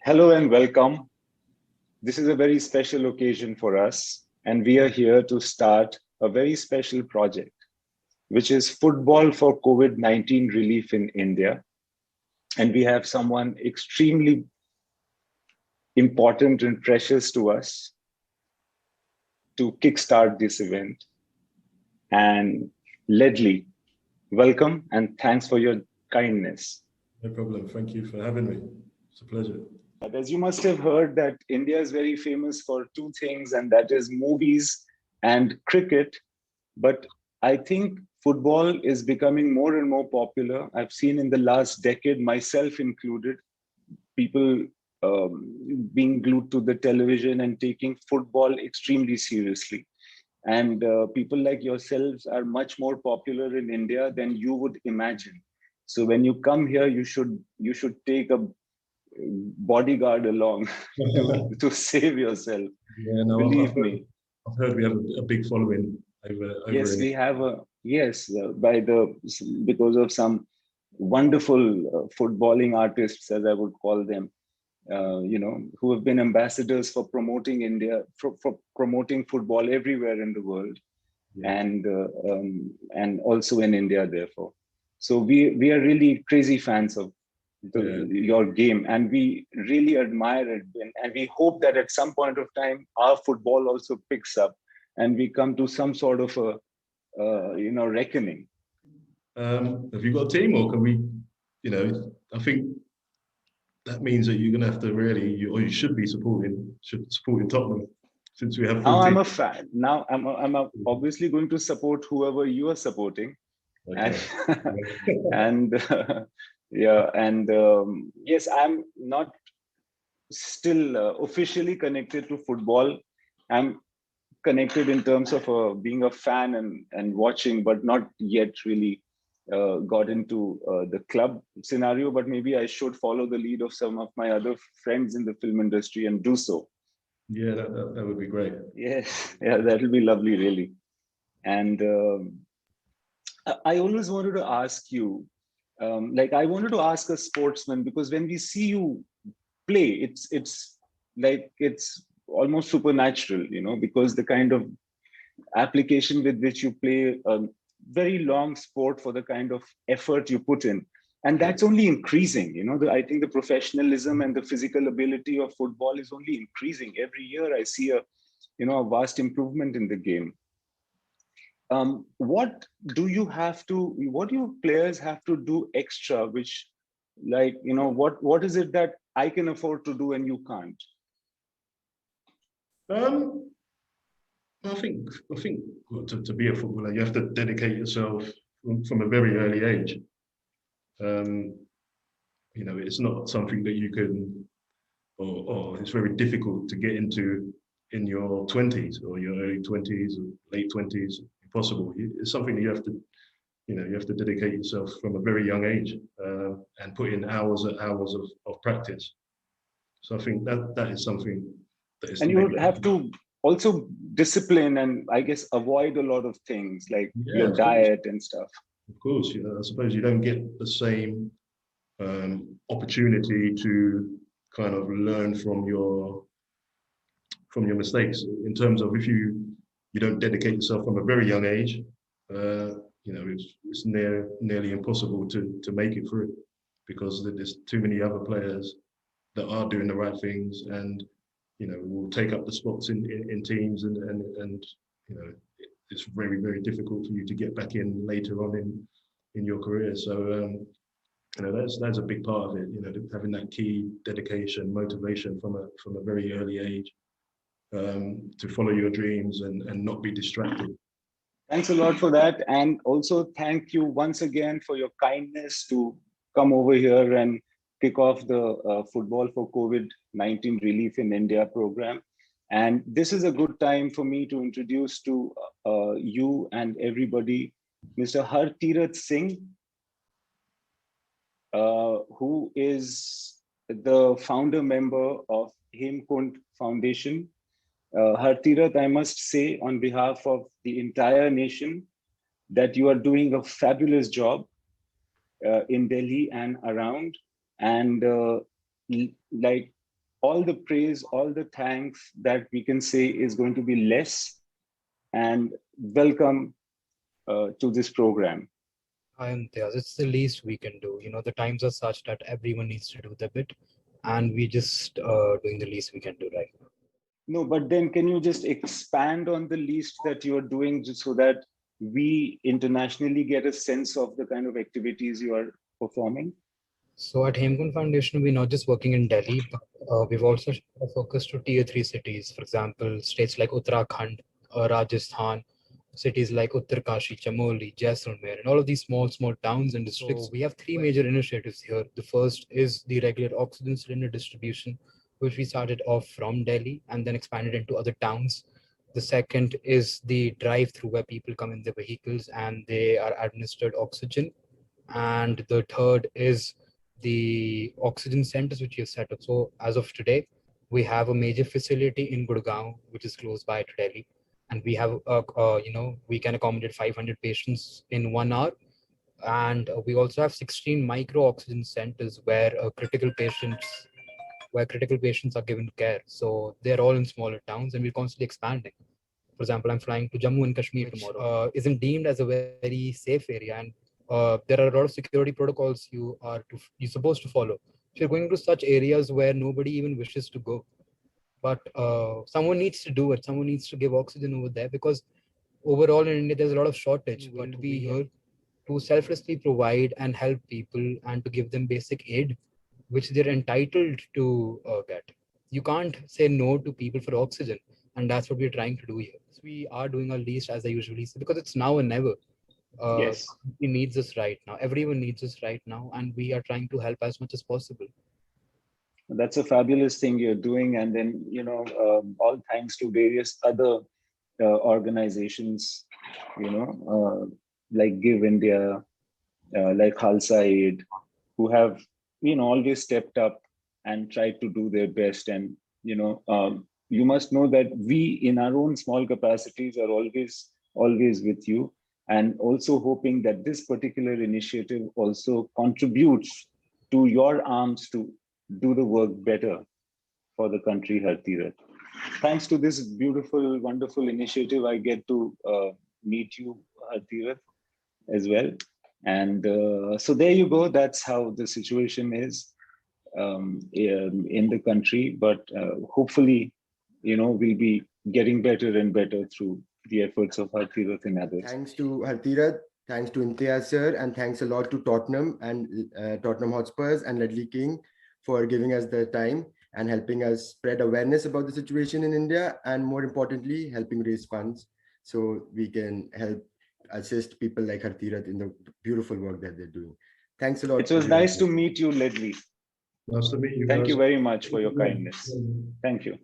Hello and welcome. This is a very special occasion for us, and we are here to start a very special project, which is Football for COVID-19 Relief in India. And we have someone extremely important and precious to us to kickstart this event. And Ledley, welcome and thanks for your kindness. No problem. Thank you for having me. It's a pleasure. As you must have heard that India is very famous for two things, and that is movies and cricket. But I think football is becoming more and more popular. I've seen in the last decade, myself included, people being glued to the television and taking football extremely seriously. And people like yourselves are much more popular in India than you would imagine. So when you come here, you should take a bodyguard along to save yourself. Yeah, no, Believe me. I've heard we have a big following over Yes, in we it. have a yes because of some wonderful footballing artists, as I would call them, who have been ambassadors for promoting India, for promoting football everywhere in the world, Yeah, and also in India. Therefore, so we are really crazy fans of yeah. your game, and we really admire it, and we hope that at some point of time our football also picks up, and we come to some sort of a reckoning. Have you got a team, or can we? I think that means that you're going to have to or you should be supporting Tottenham since we have Now full I'm team. a fan. Now obviously going to support whoever you are supporting, and Okay. and yeah, and yes, I'm not still officially connected to football. I'm connected in terms of being a fan and watching, but not yet really got into the club scenario. But maybe I should follow the lead of some of my other friends in the film industry and do so. Yeah, that would be great. Yes, yeah, that will be lovely, really. And I always wanted to ask you, like I wanted to ask a sportsman, because when we see you play, it's like it's almost supernatural, because the kind of application with which you play a very long sport for the kind of effort you put in, and Yeah. that's only increasing. I think the professionalism and the physical ability of football is only increasing every year. I see a vast improvement in the game. What do you players have to do extra, which, like, what is it that I can afford to do and you can't? Um, I think well, to be a footballer, you have to dedicate yourself from a very early age. Um, it's not something that you can, or it's very difficult to get into in your 20s or your early 20s or late 20s. Impossible. It's something that you have to dedicate yourself from a very young age and put in hours and hours of practice. So I think that is something that is And you have neglected. to also discipline and, I guess, avoid a lot of things like Yeah, your of course. diet and stuff. Of course, I suppose you don't get the same opportunity to kind of learn from your mistakes in terms of if you don't dedicate yourself from a very young age, uh, it's nearly impossible to make it through because there's too many other players that are doing the right things and will take up the spots in teams and it's very very difficult for you to get back in later on in your career. So that's a big part of it. Having that key dedication, motivation from a very early age to follow your dreams and not be distracted. Thanks a lot for that. And also thank you once again for your kindness to come over here and kick off the Football for COVID-19 Relief in India program. And this is a good time for me to introduce to you and everybody, Mr. Hartirath Singh, who is the founder member of Hemkunt Foundation. Hartirath, I must say on behalf of the entire nation that you are doing a fabulous job in Delhi and around. And like all the praise, all the thanks that we can say is going to be less. And welcome to this program. Imtiaz, it's the least we can do. The times are such that everyone needs to do their bit, and we just doing the least we can do right now. No, but then can you just expand on the least that you're doing just so that we internationally get a sense of the kind of activities you are performing? So at Hemkunt Foundation, we're not just working in Delhi, but we've also shifted our focus to tier three cities. For example, states like Uttarakhand, Rajasthan, cities like Uttarkashi, Chamoli, Jaisalmer, and all of these small towns and districts. So we have three major initiatives here. The first is the regular oxygen cylinder distribution, which we started off from Delhi and then expanded into other towns. The second is the drive-through where people come in their vehicles and they are administered oxygen. And the third is the oxygen centers which you have set up. So as of today, we have a major facility in Gurgaon, which is close by to Delhi, and we have we can accommodate 500 patients in 1 hour. And we also have 16 micro oxygen centers where critical patients are given care. So they're all in smaller towns, and we're constantly expanding. For example, I'm flying to Jammu and Kashmir tomorrow, isn't deemed as a very safe area, and there are a lot of security protocols you're supposed to follow. So you're going to such areas where nobody even wishes to go, but someone needs to do it. Someone needs to give oxygen over there because overall in India there's a lot of shortage. But we here to selflessly provide and help people and to give them basic aid which they're entitled to get. You can't say no to people for oxygen, and that's what we're trying to do here. So we are doing our least, as I usually say, because it's now or never. Yes, He needs us right now. Everyone needs us right now, and we are trying to help as much as possible. that's a fabulous thing you're doing. And then, all thanks to various other organizations, like Give India, like Khalsa Aid, who have, always stepped up and tried to do their best. And, you must know that we in our own small capacities are always with you, and also hoping that this particular initiative also contributes to your arms to do the work better for the country, Hartirat. Thanks to this beautiful, wonderful initiative, I get to meet you, Hartirat, as well. And so there you go. That's how the situation is in the country. But hopefully, we'll be getting better and better through the efforts of Hartirat and others. Thanks to Hartirat, thanks to Imtiaz sir, and thanks a lot to Tottenham and Tottenham Hotspurs and Ledley King for giving us the time and helping us spread awareness about the situation in India, and more importantly, helping raise funds so we can help assist people like Hartirat in the beautiful work that they're doing. Thanks a lot. It was nice to meet you, Ledley. Nice to meet you guys. Thank you very much for your kindness. Thank you.